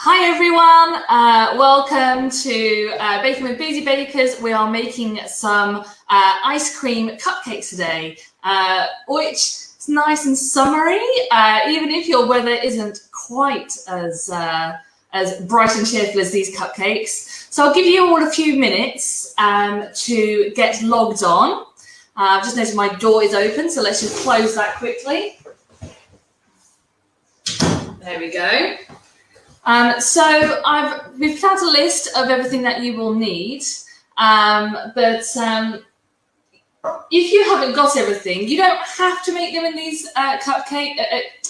Hi everyone, welcome to Baking with Boozy Bakers. We are making some ice cream cupcakes today, which is nice and summery, even if your weather isn't quite as bright and cheerful as these cupcakes. So I'll give you all a few minutes to get logged on. I've just noticed my door is open, so let's just close that quickly. There we go. We've put out a list of everything that you will need, but if you haven't got everything, you don't have to make them in these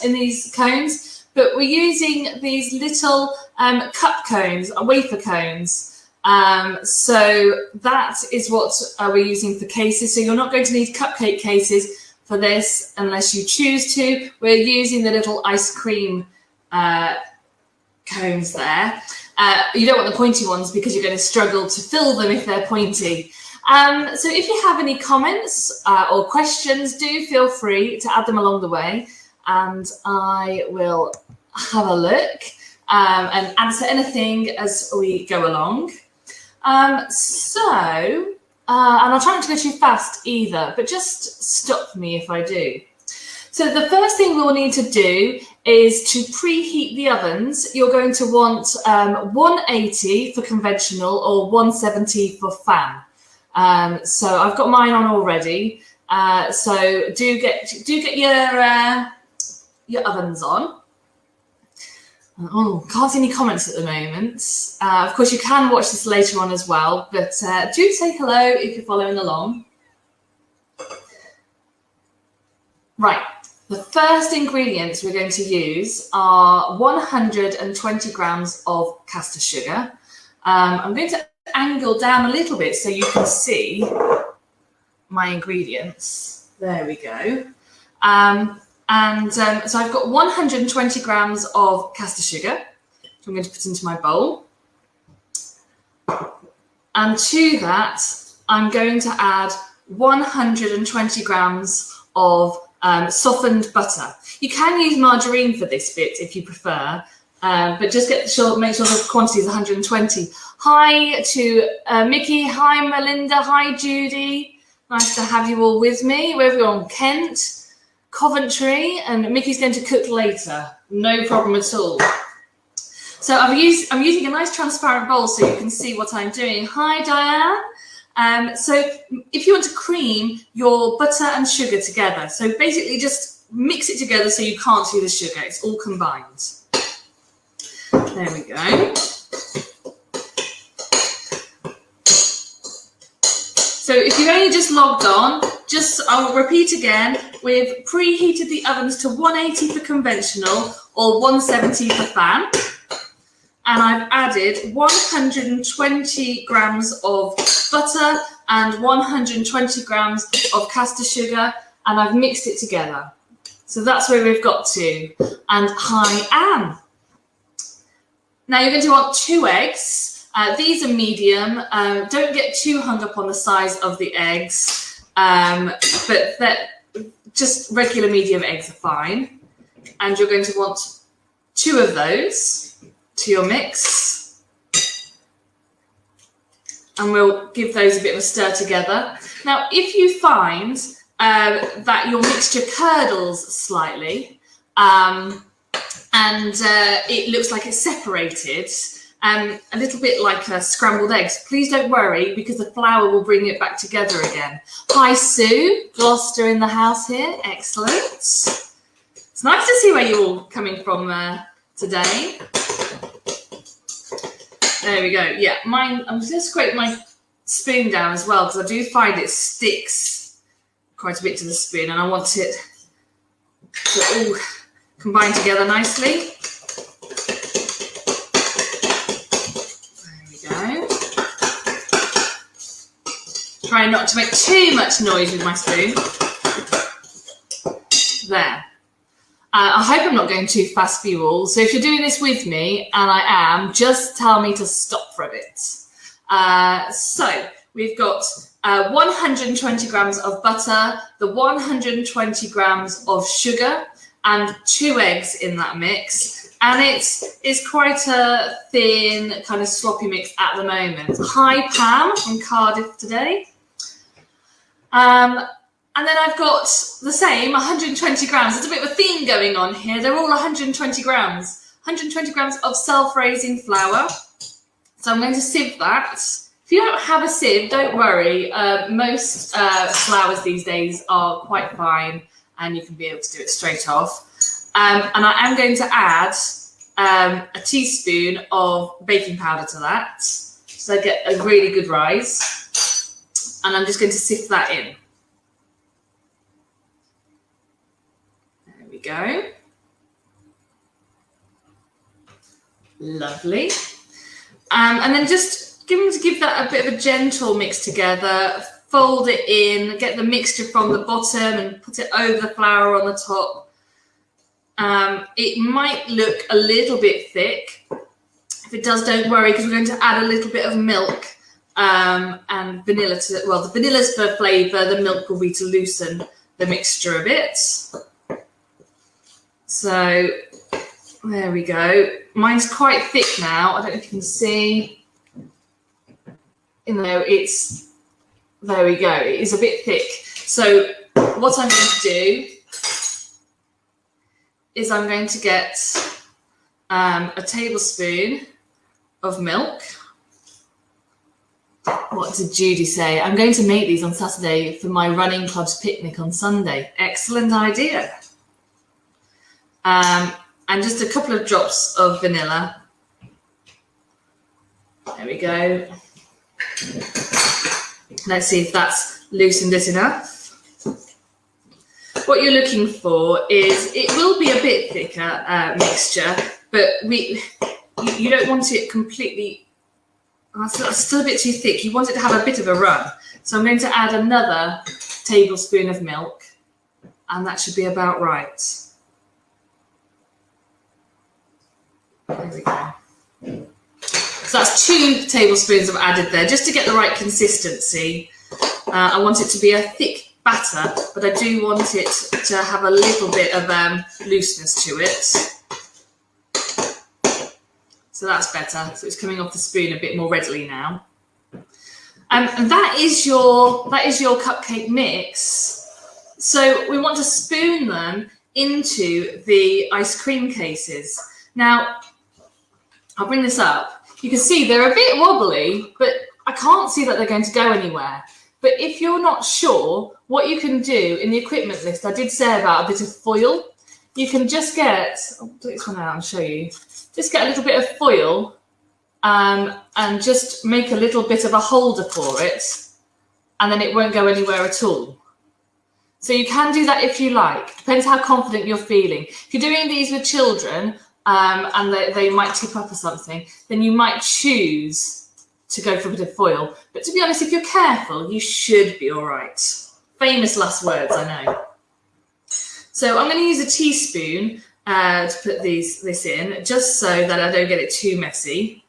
in these cones. But we're using these little cup cones, wafer cones. So that is what we're using for cases. So you're not going to need cupcake cases for this unless you choose to. We're using the little ice cream cones there. You don't want the pointy ones because you're going to struggle to fill them if they're pointy. So if you have any comments or questions, do feel free to add them along the way, and I will have a look and answer anything as we go along. And I'll try not to go too fast either, but just stop me if I do. So the first thing we'll need to do is to preheat the ovens. You're going to want 180 for conventional or 170 for fan. So I've got mine on already. So do get your ovens on. Oh, can't see any comments at the moment. Of course, you can watch this later on as well, but do say hello if you're following along. Right. The first ingredients we're going to use are 120 grams of caster sugar. I'm going to angle down a little bit so you can see my ingredients. There we go. So I've got 120 grams of caster sugar, which I'm going to put into my bowl. And to that, I'm going to add 120 grams of softened butter. You can use margarine for this bit if you prefer, but just make sure the quantity is 120. Hi to Mickey, hi Melinda, hi Judy. Nice to have you all with me. Wherever you're on, Kent, Coventry, and Mickey's going to cook later. No problem at all. So I'm using a nice transparent bowl so you can see what I'm doing. Hi Diane. So if you want to cream your butter and sugar together, so basically just mix it together so you can't see the sugar, it's all combined. There we go. So if you've only just logged on, I'll repeat again, we've preheated the ovens to 180 for conventional or 170 for fan. And I've added 120 grams of butter and 120 grams of caster sugar, and I've mixed it together. So that's where we've got to. And hi, Anne. Now you're going to want 2 eggs. These are medium. Don't get too hung up on the size of the eggs, but just regular medium eggs are fine. And you're going to want 2 of those to your mix, and we'll give those a bit of a stir together. Now, if you find that your mixture curdles slightly and it looks like it's separated, a little bit like scrambled eggs, please don't worry because the flour will bring it back together again. Hi Sue, Gloucester in the house here, excellent. It's nice to see where you're all coming from today. There we go. Yeah, mine. I'm just going to scrape my spoon down as well because I do find it sticks quite a bit to the spoon, and I want it to all combine together nicely. There we go. Try not to make too much noise with my spoon. There. I hope I'm not going too fast for you all. So if you're doing this with me, and I am, just tell me to stop for a bit. So we've got 120 grams of butter, the 120 grams of sugar, and 2 eggs in that mix. And it's quite a thin, kind of sloppy mix at the moment. Hi, Pam from Cardiff today. And then I've got the same 120 grams. There's a bit of a theme going on here. They're all 120 grams. 120 grams of self-raising flour. So I'm going to sieve that. If you don't have a sieve, don't worry. Most flours these days are quite fine and you can be able to do it straight off. And I am going to add a teaspoon of baking powder to that. So I get a really good rise. And I'm just going to sift that in. There we go. Lovely. And then just give that a bit of a gentle mix together, fold it in, get the mixture from the bottom and put it over the flour on the top. It might look a little bit thick. If it does, don't worry, because we're going to add a little bit of milk and vanilla to it. Well, the vanilla's for flavour, the milk will be to loosen the mixture a bit. So there we go. Mine's quite thick now. I don't know if you can see. You know, there we go. It is a bit thick. So what I'm going to do is I'm going to get a tablespoon of milk. What did Judy say? I'm going to make these on Saturday for my running club's picnic on Sunday. Excellent idea. And just a couple of drops of vanilla. There we go. Let's see if that's loosened it enough. What you're looking for is, it will be a bit thicker mixture, but you don't want it completely, it's still a bit too thick. You want it to have a bit of a run. So I'm going to add another tablespoon of milk, and that should be about right. There we go. So that's 2 tablespoons I've added there, just to get the right consistency. I want it to be a thick batter, but I do want it to have a little bit of looseness to it. So that's better. So it's coming off the spoon a bit more readily now. And that is your cupcake mix. So we want to spoon them into the ice cream cases. Now, I'll bring this up. You can see they're a bit wobbly, but I can't see that they're going to go anywhere. But if you're not sure, what you can do in the equipment list, I did say about a bit of foil. You can just get, I'll do this one out and show you. Just get a little bit of foil and just make a little bit of a holder for it, and then it won't go anywhere at all. So you can do that if you like. Depends how confident you're feeling. If you're doing these with children, and they might tip up or something, then you might choose to go for a bit of foil. But to be honest, if you're careful, you should be all right. Famous last words, I know. So I'm going to use a teaspoon to put this in, just so that I don't get it too messy.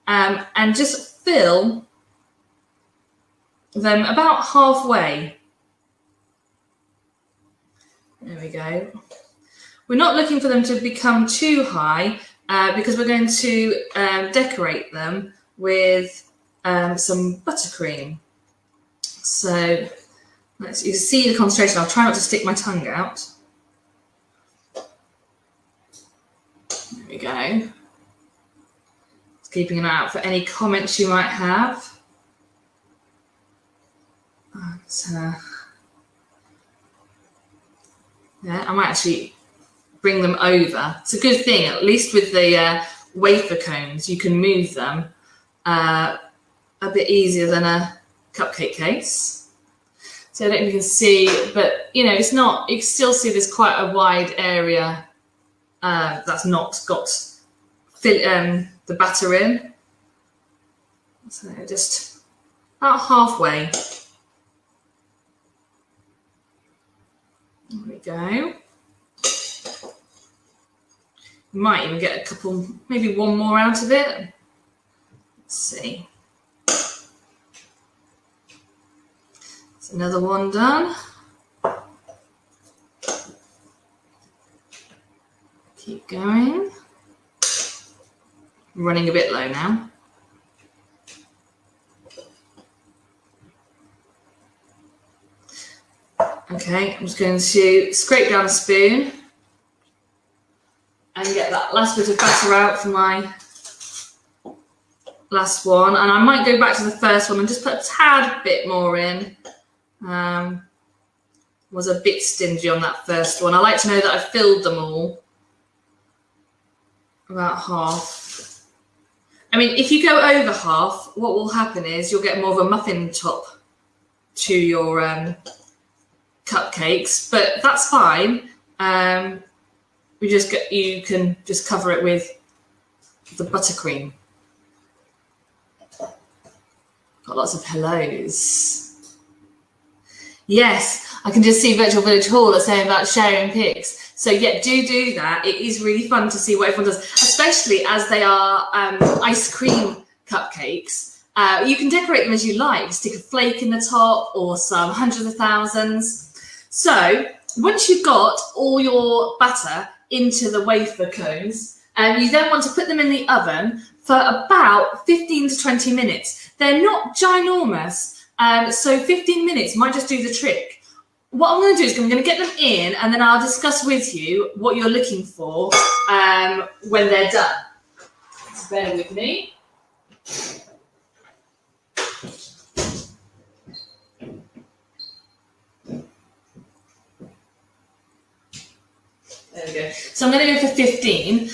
And just fill them about halfway. There we go. We're not looking for them to become too high because we're going to decorate them with some buttercream. So you can see the concentration. I'll try not to stick my tongue out. There we go. Just keeping an eye out for any comments you might have. Yeah, I might actually bring them over. It's a good thing, at least with the wafer cones, you can move them a bit easier than a cupcake case. So I don't know if you can see, but you know, it's not, you can still see there's quite a wide area that's not got the batter in. So just about halfway. There we go. You might even get a couple, maybe one more out of it. Let's see. That's another one done. Keep Keep going. I'm running a bit low now. Okay, I'm just going to scrape down a spoon and get that last bit of batter out for my last one. And I might go back to the first one and just put a tad bit more in. Was a bit stingy on that first one. I like to know that I've filled them all. About half. I mean, if you go over half, what will happen is you'll get more of a muffin top to your cupcakes, but that's fine. You can just cover it with the buttercream. Got lots of hellos. Yes, I can just see Virtual Village Hall are saying about sharing pics. So yeah, do that. It is really fun to see what everyone does, especially as they are ice cream cupcakes. You can decorate them as you like. Stick a flake in the top or some hundreds of thousands. So once you've got all your batter into the wafer cones, you then want to put them in the oven for about 15 to 20 minutes. They're not ginormous. So 15 minutes might just do the trick. What I'm going to do is I'm going to get them in and then I'll discuss with you what you're looking for when they're done. So bear with me. There we go. So I'm going to go for 15.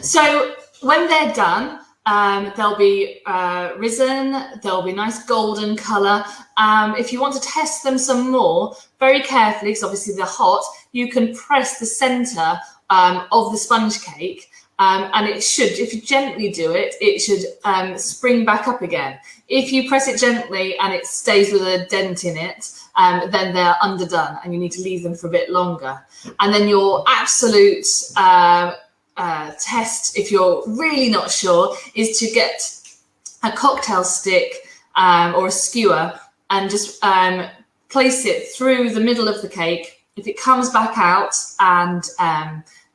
So when they're done, they'll be risen, they'll be nice golden colour. If you want to test them some more, very carefully, because obviously they're hot, you can press the centre of the sponge cake and it should, if you gently do it, it should spring back up again. If you press it gently and it stays with a dent in it, then they're underdone and you need to leave them for a bit longer. And then your absolute test, if you're really not sure, is to get a cocktail stick or a skewer and just place it through the middle of the cake. If it comes back out and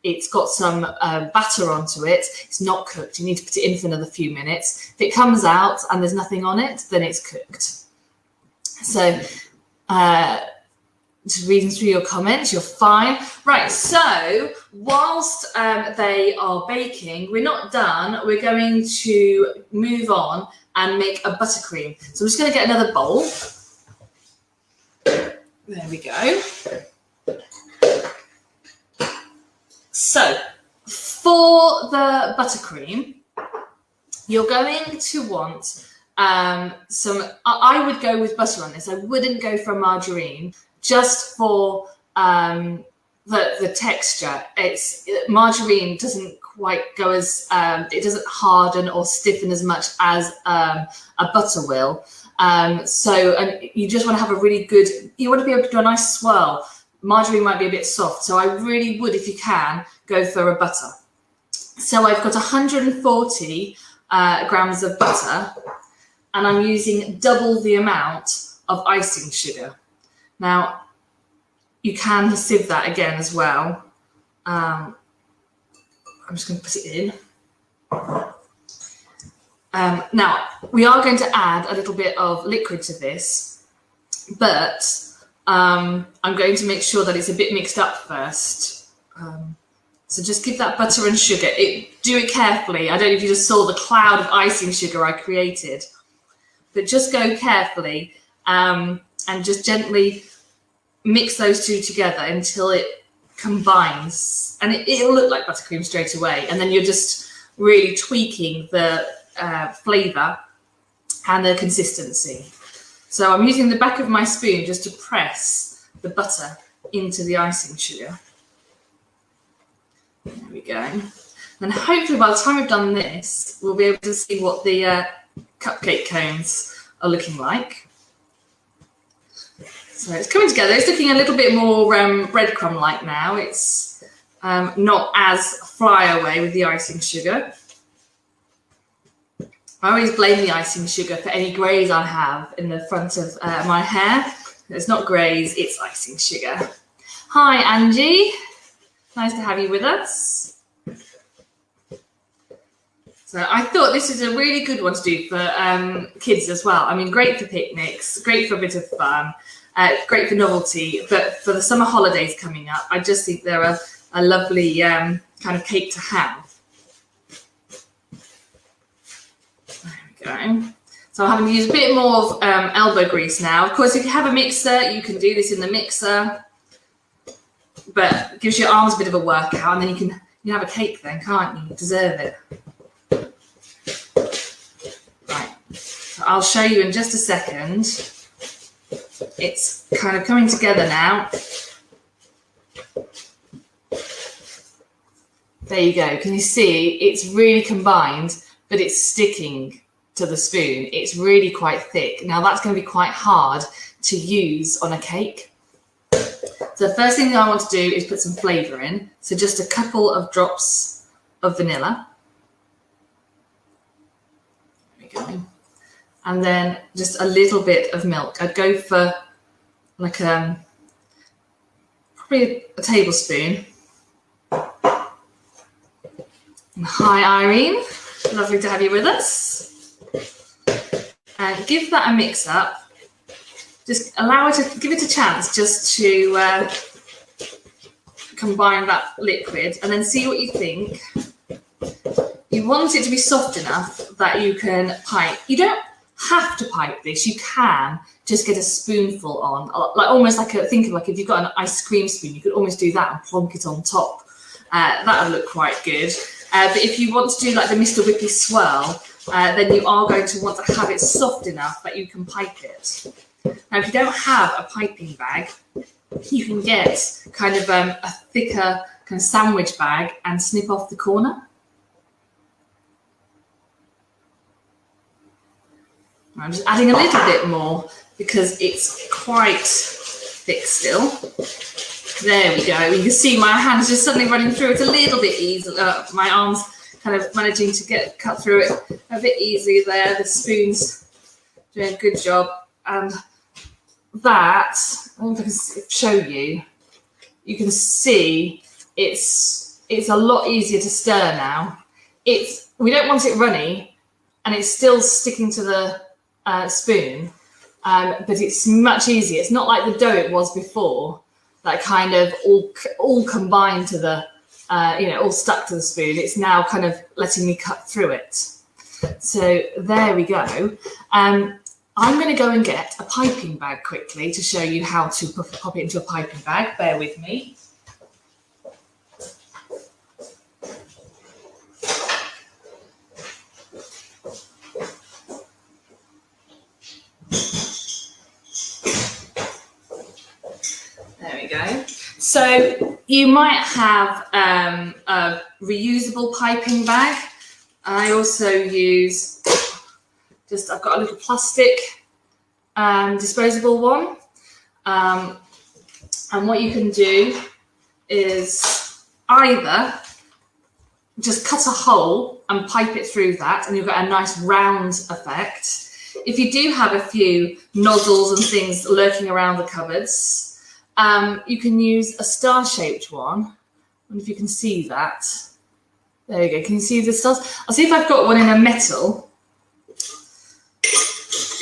it's got some batter onto it, it's not cooked. You need to put it in for another few minutes. If it comes out and there's nothing on it, then it's cooked. So just reading through your comments, you're fine. Right, so whilst they are baking, we're not done. We're going to move on and make a buttercream. So I'm just going to get another bowl. There we go. So for the buttercream, you're going to want I would go with butter on this. I wouldn't go for margarine, just for the texture. Margarine doesn't quite go as it doesn't harden or stiffen as much as a butter will. So you just want to have a really good, you want to be able to do a nice swirl. Margarine might be a bit soft, so I really would, if you can, go for a butter. So I've got 140 grams of butter, and I'm using double the amount of icing sugar. Now, you can sieve that again as well. I'm just going to put it in. Now, we are going to add a little bit of liquid to this, but I'm going to make sure that it's a bit mixed up first. So just give that butter and sugar. Do it carefully. I don't know if you just saw the cloud of icing sugar I created, but just go carefully and just gently mix those two together until it combines, and it'll look like buttercream straight away. And then you're just really tweaking the flavour and the consistency. So I'm using the back of my spoon just to press the butter into the icing sugar. There we go. And hopefully by the time we've done this, we'll be able to see what the cupcake cones are looking like. So it's coming together. It's looking a little bit more breadcrumb-like now. It's not as fly away with the icing sugar. I always blame the icing sugar for any greys I have in the front of my hair. It's not greys, it's icing sugar. Hi, Angie. Nice to have you with us. So I thought this is a really good one to do for kids as well. I mean, great for picnics, great for a bit of fun, great for novelty. But for the summer holidays coming up, I just think they're a lovely kind of cake to have. There we go. So I'm having to use a bit more of elbow grease now. Of course, if you have a mixer, you can do this in the mixer. But it gives your arms a bit of a workout, and then you can have a cake then, can't you? You deserve it. Right, so I'll show you in just a second. It's kind of coming together now. There you go. Can you see? It's really combined, but it's sticking to the spoon. It's really quite thick. Now that's going to be quite hard to use on a cake. So the first thing that I want to do is put some flavour in. So just a couple of drops of vanilla. There we go. And then just a little bit of milk. I'd go for like probably a tablespoon. And hi Irene, lovely to have you with us. And give that a mix up. Just allow it to give it a chance just to combine that liquid, and then see what you think. You want it to be soft enough that you can pipe. You don't have to pipe this. You can just get a spoonful on, like almost like think of like if you've got an ice cream spoon, you could almost do that and plonk it on top. That would look quite good. But if you want to do like the Mr. Whippy swirl, then you are going to want to have it soft enough that you can pipe it. Now, if you don't have a piping bag, you can get kind of a thicker kind of sandwich bag and snip off the corner. I'm just adding a little bit more because it's quite thick still. There we go. You can see my hands just suddenly running through it a little bit easy. My arms kind of managing to cut through it a bit easily there. The spoon's doing a good job. And that, I don't know if I can show you, you can see it's a lot easier to stir now. We don't want it runny, and it's still sticking to the spoon, but it's much easier. It's not like the dough it was before, that kind of all combined to the, all stuck to the spoon. It's now kind of letting me cut through it. So there we go. I'm going to go and get a piping bag quickly to show you how to pop it into a piping bag. Bear with me. There we go. So you might have a reusable piping bag. I also use I've got a little plastic disposable one. And what you can do is either just cut a hole and pipe it through that, and you've got a nice round effect. If you do have a few nozzles and things lurking around the cupboards, you can use a star-shaped one. I wonder if you can see that. There you go. Can you see the stars? I'll see if I've got one in a metal.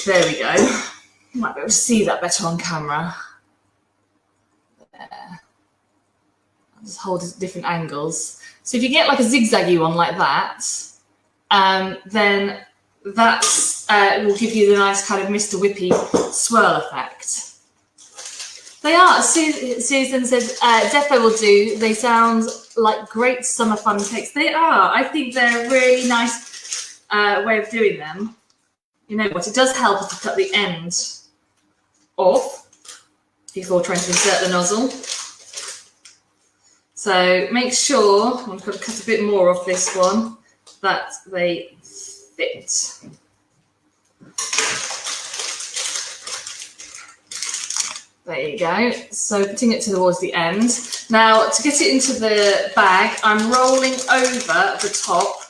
There we go. You might be able to see that better on camera. There. I'll just hold it at different angles. So if you get like a zigzaggy one like that, then that will give you the nice kind of Mr. Whippy swirl effect. They are, Susan says, defo will do. They sound like great summer fun cakes. They are. I think they're a really nice way of doing them. You know what, it does help us to cut the end off before trying to insert the nozzle. So make sure, I'm going to cut a bit more off this one, that they fit. There you go. So putting it towards the end. Now to get it into the bag, I'm rolling over the top,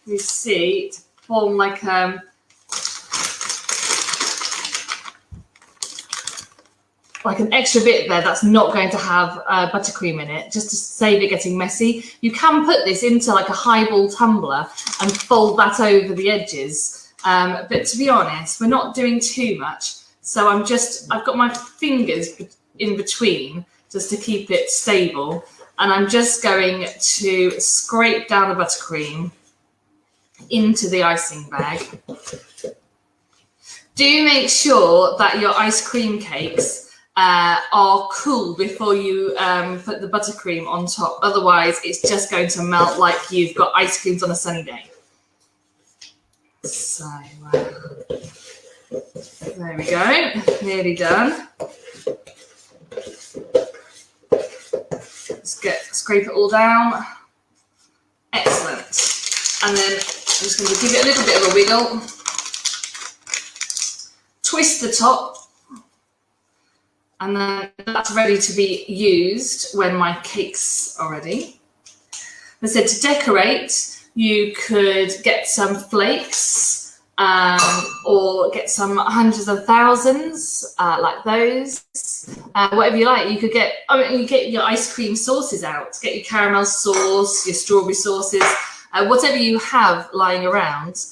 you see, to form like like an extra bit there that's not going to have buttercream in it, just to save it getting messy. You can put this into like a highball tumbler and fold that over the edges. But to be honest, we're not doing too much. So I've got my fingers in between just to keep it stable. And I'm just going to scrape down the buttercream into the icing bag. Do make sure that your ice cream cakes are cool before you put the buttercream on top. Otherwise, it's just going to melt like you've got ice creams on a sunny day. So, there we go. Nearly done. Scrape it all down. Excellent. And then I'm just going to give it a little bit of a wiggle. Twist the top, and then that's ready to be used when my cakes are ready. As I said, to decorate, you could get some flakes or get some hundreds of thousands like those. Whatever you like. You could get, you get your ice cream sauces out. Get your caramel sauce, your strawberry sauces, whatever you have lying around.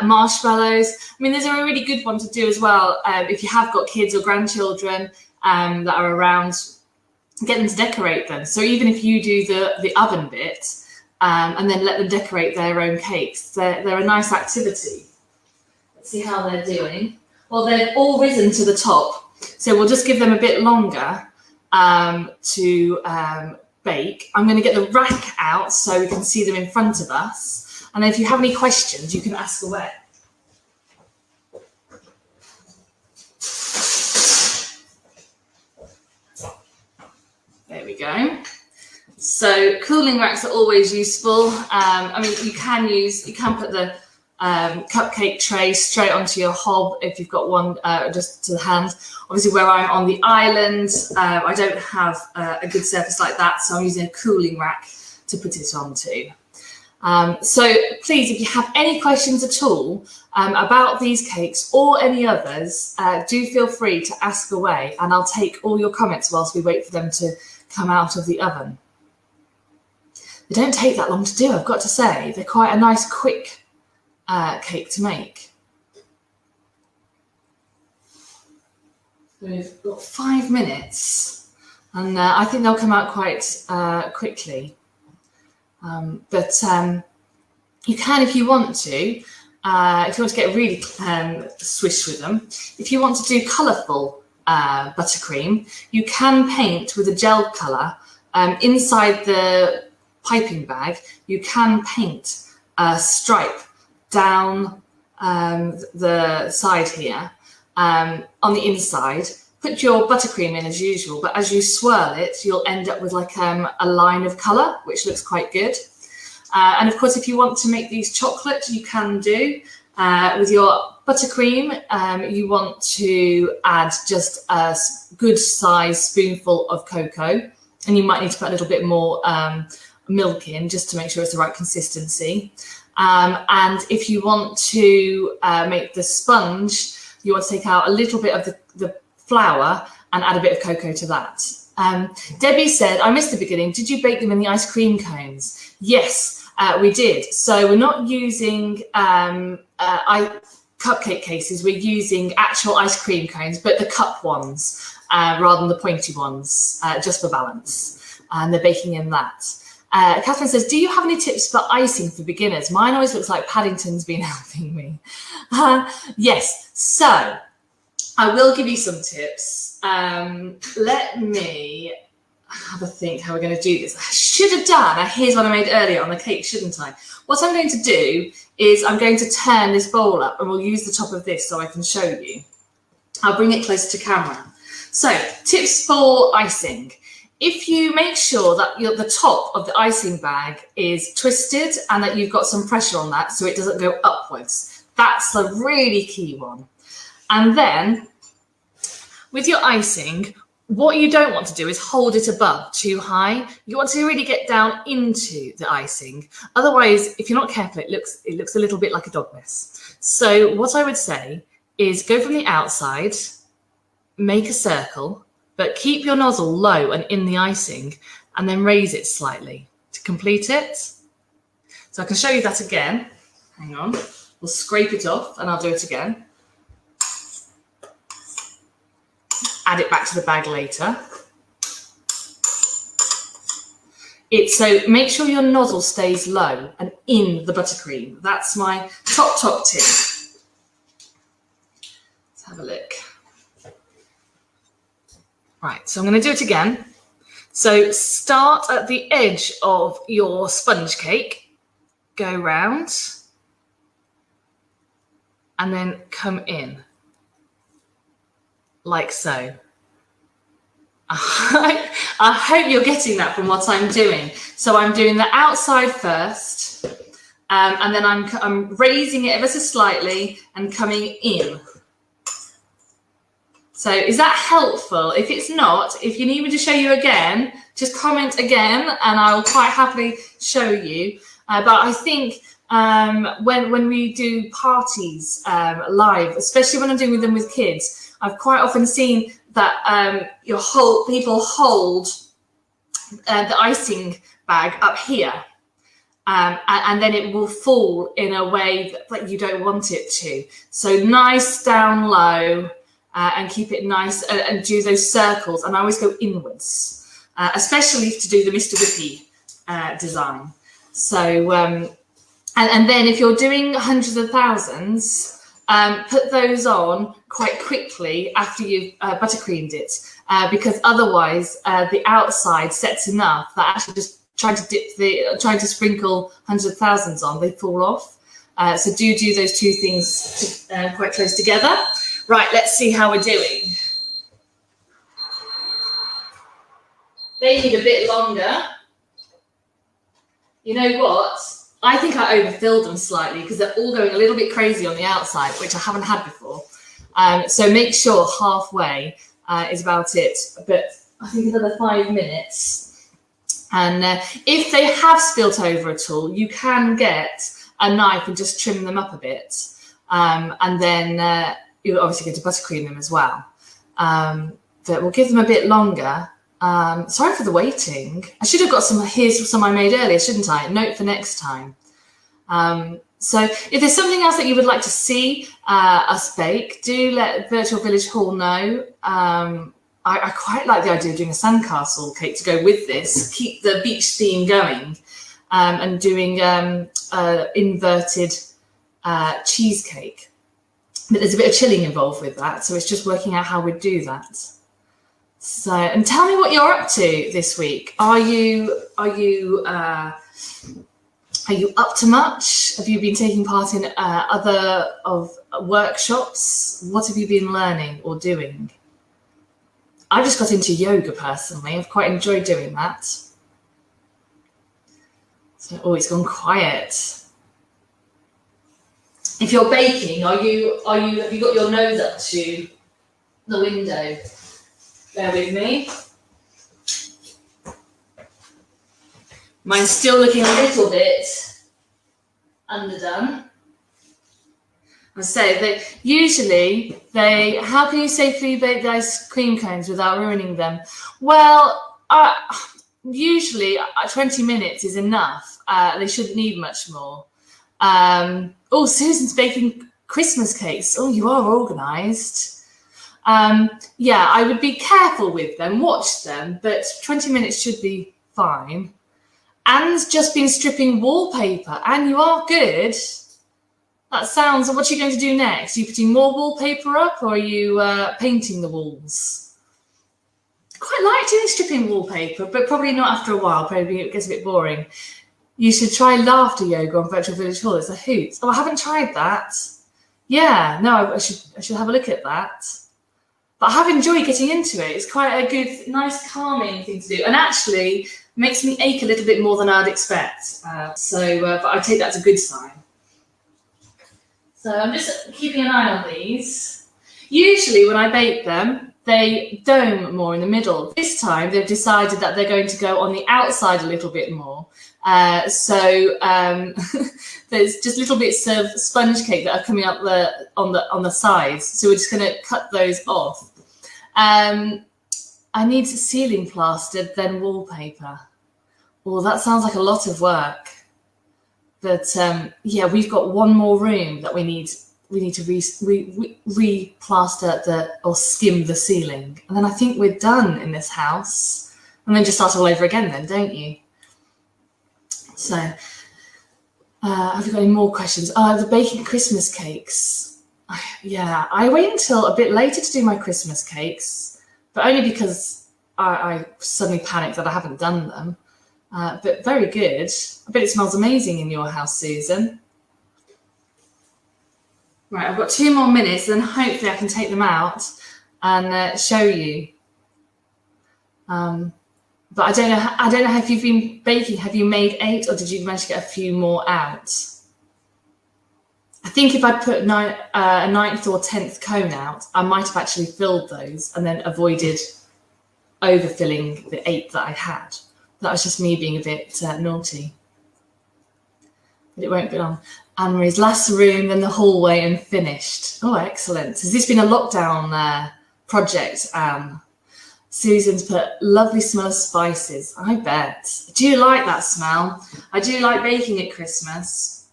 Marshmallows. I mean, there's a really good one to do as well if you have got kids or grandchildren that are around. Get them to decorate them. So even if you do the oven bit and then let them decorate their own cakes, they're a nice activity. Let's see how they're doing. Well, they've all risen to the top, so we'll just give them a bit longer to bake. I'm going to get the rack out so we can see them in front of us. And then if you have any questions, you can ask away. There we go. So cooling racks are always useful. I mean, you can put the cupcake tray straight onto your hob if you've got one just to the hand. Obviously, where I'm on the island, I don't have a good surface like that, so I'm using a cooling rack to put it onto. So please, if you have any questions at all about these cakes or any others, do feel free to ask away, and I'll take all your comments whilst we wait for them to come out of the oven. They don't take that long to do, I've got to say. They're quite a nice, quick cake to make. We've got 5 minutes, and I think they'll come out quite quickly. But you can, if you want to get really swish with them, if you want to do colourful buttercream, you can paint with a gel colour inside the piping bag. You can paint a stripe down the side here on the inside. Put your buttercream in as usual, but as you swirl it, you'll end up with like a line of colour, which looks quite good. And of course, if you want to make these chocolate, you can do. With your buttercream, you want to add just a good size spoonful of cocoa, and you might need to put a little bit more milk in just to make sure it's the right consistency. And if you want to make the sponge, you want to take out a little bit of the flour and add a bit of cocoa to that. Debbie said, I missed the beginning. Did you bake them in the ice cream cones? Yes, we did. So we're not using cupcake cases. We're using actual ice cream cones, but the cup ones rather than the pointy ones, just for balance. And they're baking in that. Catherine says, do you have any tips for icing for beginners? Mine always looks like Paddington's been helping me. Yes, so I will give you some tips. Let me have a think how we're going to do this. I should have done, here's what I made earlier on the cake, shouldn't I? What I'm going to do is I'm going to turn this bowl up, and we'll use the top of this so I can show you. I'll bring it closer to camera. So, tips for icing. If you make sure that the top of the icing bag is twisted and that you've got some pressure on that so it doesn't go upwards, that's a really key one. And then with your icing, what you don't want to do is hold it above too high. You want to really get down into the icing. Otherwise, if you're not careful, it looks a little bit like a dog mess. So what I would say is go from the outside, make a circle, but keep your nozzle low and in the icing, and then raise it slightly to complete it. So I can show you that again. Hang on, we'll scrape it off and I'll do it again. Add it back to the bag later. So make sure your nozzle stays low and in the buttercream. That's my top tip. Let's have a look. Right, so I'm going to do it again. So start at the edge of your sponge cake, go round, and then come in, like so. I hope you're getting that from what I'm doing. So I'm doing the outside first, and then I'm raising it ever so slightly and coming in. So is that helpful? If it's not, if you need me to show you again, just comment again and I'll quite happily show you. But I think when we do parties live, especially when I'm doing them with kids, I've quite often seen that people hold the icing bag up here, and then it will fall in a way that you don't want it to. So nice down low, and keep it nice, and do those circles. And I always go inwards, especially to do the Mr. Whippy design. So and then if you're doing hundreds of thousands, put those on quite quickly after you've buttercreamed it, because otherwise the outside sets enough that actually just trying to sprinkle hundreds of thousands on, they fall off. So do those two things quite close together. Right, let's see how we're doing. They need a bit longer. You know what? I think I overfilled them slightly because they're all going a little bit crazy on the outside, which I haven't had before. So make sure halfway is about it. But I think another 5 minutes. And if they have spilt over at all, you can get a knife and just trim them up a bit. And then you're obviously going to buttercream them as well. But we'll give them a bit longer. Sorry for the waiting. I should have got here's some I made earlier, shouldn't I? Note for next time. So if there's something else that you would like to see us bake, do let Virtual Village Hall know. I quite like the idea of doing a sandcastle cake to go with this, keep the beach theme going, and doing inverted cheesecake. But there's a bit of chilling involved with that, so it's just working out how we do that. So, and tell me what you're up to this week. Are you up to much? Have you been taking part in other workshops? What have you been learning or doing? I just got into yoga personally. I've quite enjoyed doing that. So, it's gone quiet. If you're baking, have you got your nose up to the window? Bear with me. Mine's still looking a little bit underdone. I say how can you safely bake the ice cream cones without ruining them? Well, usually 20 minutes is enough. They shouldn't need much more. Susan's baking Christmas cakes. Oh, you are organised. Yeah, I would be careful with them, watch them, but 20 minutes should be fine. Anne's just been stripping wallpaper. Anne, you are good. That sounds, what are you going to do next? Are you putting more wallpaper up, or are you painting the walls? I quite like doing stripping wallpaper, but probably not after a while. Probably it gets a bit boring. You should try laughter yoga on Virtual Village Hall. It's a hoot. Oh, I haven't tried that. Yeah, no, I should have a look at that. But I have enjoyed getting into it. It's quite a good, nice, calming thing to do. And actually makes me ache a little bit more than I'd expect. But I take that as a good sign. So I'm just keeping an eye on these. Usually when I bake them, they dome more in the middle. This time they've decided that they're going to go on the outside a little bit more. So there's just little bits of sponge cake that are coming up on the sides. So we're just going to cut those off. I need ceiling plastered, then wallpaper. Well, that sounds like a lot of work. But yeah, we've got one more room that we need to re-plaster or skim the ceiling. And then I think we're done in this house. And then just start all over again then, don't you? So, have you got any more questions? The baking Christmas cakes. Yeah, I wait until a bit later to do my Christmas cakes, but only because I suddenly panicked that I haven't done them. But very good. I bet it smells amazing in your house, Susan. Right, I've got 2 more minutes, then hopefully I can take them out and show you. But I don't know how you've been baking. Have you made 8, or did you manage to get a few more out? I think if I put a 9th or 10th cone out, I might have actually filled those and then avoided overfilling the 8 that I had. That was just me being a bit naughty. But it won't be long. Anne-Marie's last room, then the hallway, and finished. Oh, excellent. Has this been a lockdown project, Anne? Susan's put lovely smell of spices. I bet. Do you like that smell? I do like baking at Christmas.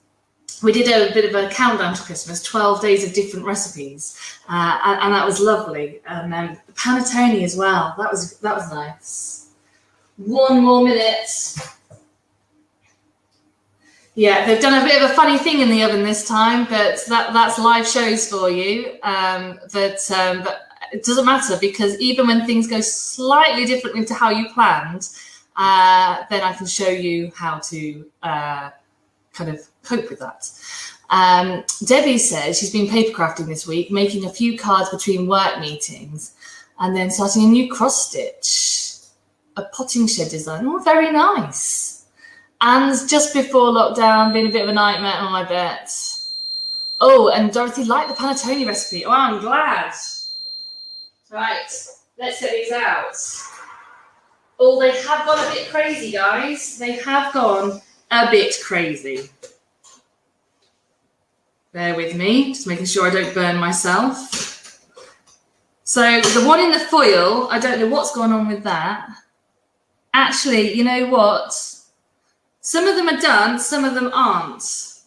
We did a bit of a countdown to Christmas, 12 days of different recipes, and that was lovely. And the panettone as well. That was nice. 1 more minute. Yeah, they've done a bit of a funny thing in the oven this time, but that's live shows for you. But it doesn't matter, because even when things go slightly differently to how you planned, then I can show you how to kind of cope with that. Debbie says she's been paper crafting this week, making a few cards between work meetings, and then starting a new cross stitch, a potting shed design. Oh, very nice. And just before lockdown, been a bit of a nightmare, oh, I bet. Oh, and Dorothy liked the panettone recipe. Oh, I'm glad. Right, let's get these out. Oh, they have gone a bit crazy, guys. They have gone a bit crazy. Bear with me, just making sure I don't burn myself. So the one in the foil, I don't know what's going on with that. Actually, you know what? Some of them are done, some of them aren't.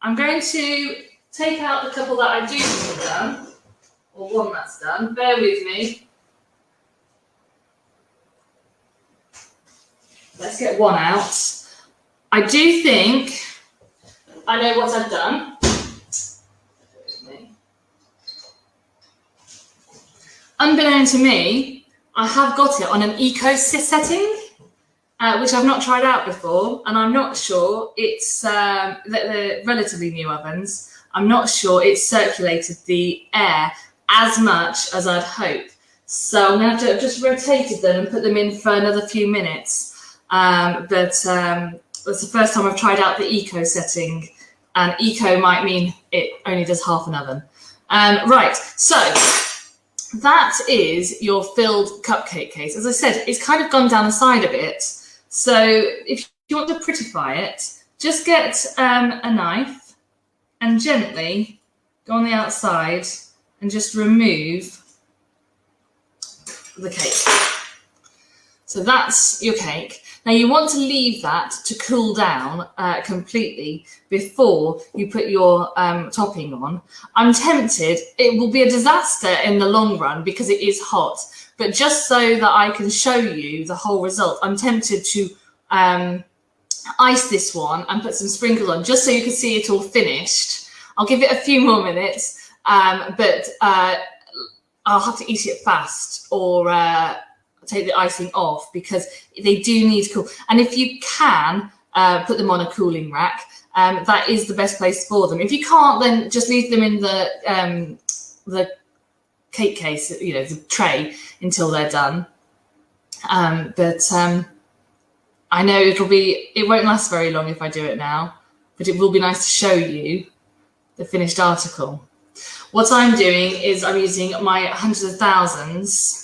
I'm going to take out the couple that I do think are done, or one that's done. Bear with me. Let's get one out. I do think I know what I've done. Unbeknown to me, I have got it on an eco setting, which I've not tried out before, and I'm not sure it's the relatively new ovens. I'm not sure it's circulated the air as much as I'd hope. So I'm going to have to have just rotated them and put them in for another few minutes. But that's the first time I've tried out the eco setting, and eco might mean it only does half an oven. Right, so that is your filled cupcake case. As I said, it's kind of gone down the side a bit. So if you want to prettify it, just get a knife and gently go on the outside and just remove the cake. So that's your cake. Now you want to leave that to cool down completely before you put your topping on. I'm tempted, it will be a disaster in the long run because it is hot, but just so that I can show you the whole result, I'm tempted to ice this one and put some sprinkles on just so you can see it all finished. I'll give it a few more minutes, but I'll have to eat it fast or take the icing off because they do need to cool. And if you can put them on a cooling rack, that is the best place for them. If you can't, then just leave them in the cake case, you know, the tray until they're done. But I know it won't last very long if I do it now, but it will be nice to show you the finished article. What I'm doing is I'm using my hundreds of thousands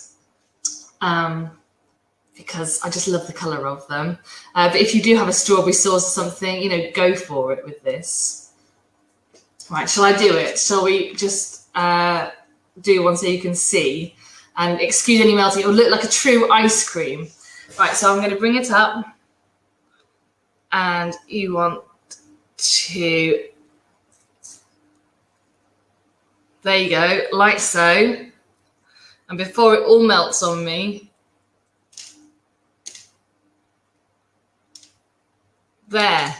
because I just love the colour of them. But if you do have a strawberry sauce or something, you know, go for it with this. Right, shall I do it? Shall we just do one so you can see? And excuse any melting, it will look like a true ice cream. Right, so I'm going to bring it up. And you want to, there you go, like so. And before it all melts on me, there.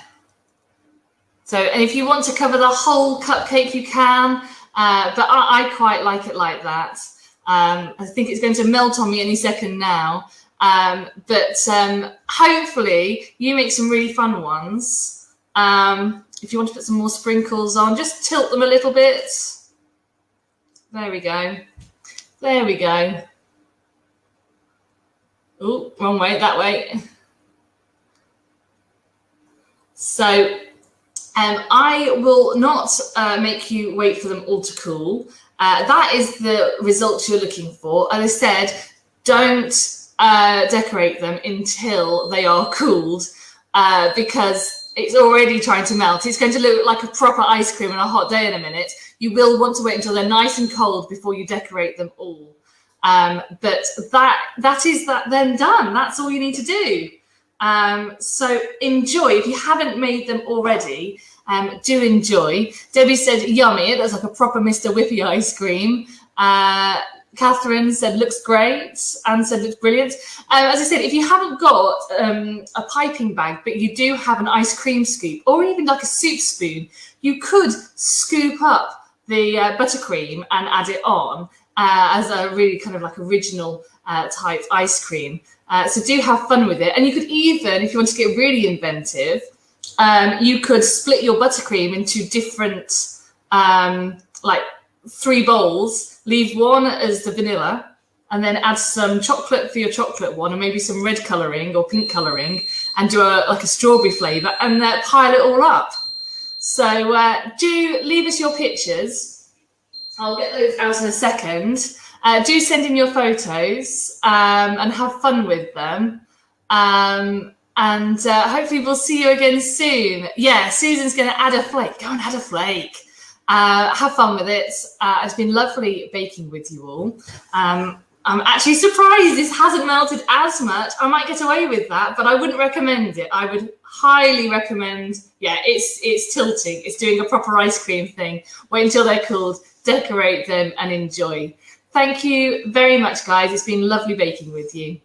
So, and if you want to cover the whole cupcake, you can, but I quite like it like that. I think it's going to melt on me any second now. But hopefully you make some really fun ones. If you want to put some more sprinkles on, just tilt them a little bit. There we go. There we go. Oh, wrong way, that way. So I will not make you wait for them all to cool. That is the result you're looking for. As I said, don't decorate them until they are cooled because it's already trying to melt. It's going to look like a proper ice cream on a hot day in a minute. You will want to wait until they're nice and cold before you decorate them all. But that is that then done. That's all you need to do. So enjoy. If you haven't made them already, do enjoy. Debbie said yummy. It looks like a proper Mr. Whippy ice cream. Catherine said looks great. Anne said looks brilliant. As I said, if you haven't got a piping bag, but you do have an ice cream scoop or even like a soup spoon, you could scoop up the buttercream and add it on as a really kind of like original type ice cream. So do have fun with it. And you could even, if you want to get really inventive, you could split your buttercream into different, like 3 bowls, leave one as the vanilla, and then add some chocolate for your chocolate one, and maybe some red colouring or pink colouring, and do like a strawberry flavour, and pile it all up. So do leave us your pictures. I'll get those out in a second. Do send in your photos and have fun with them. And hopefully we'll see you again soon. Yeah, Susan's going to add a flake. Go and add a flake. Have fun with it. It's been lovely baking with you all. I'm actually surprised this hasn't melted as much. I might get away with that, but I wouldn't recommend it. I would highly recommend, yeah, it's tilting. It's doing a proper ice cream thing. Wait until they're cooled, decorate them and enjoy. Thank you very much, guys. It's been lovely baking with you.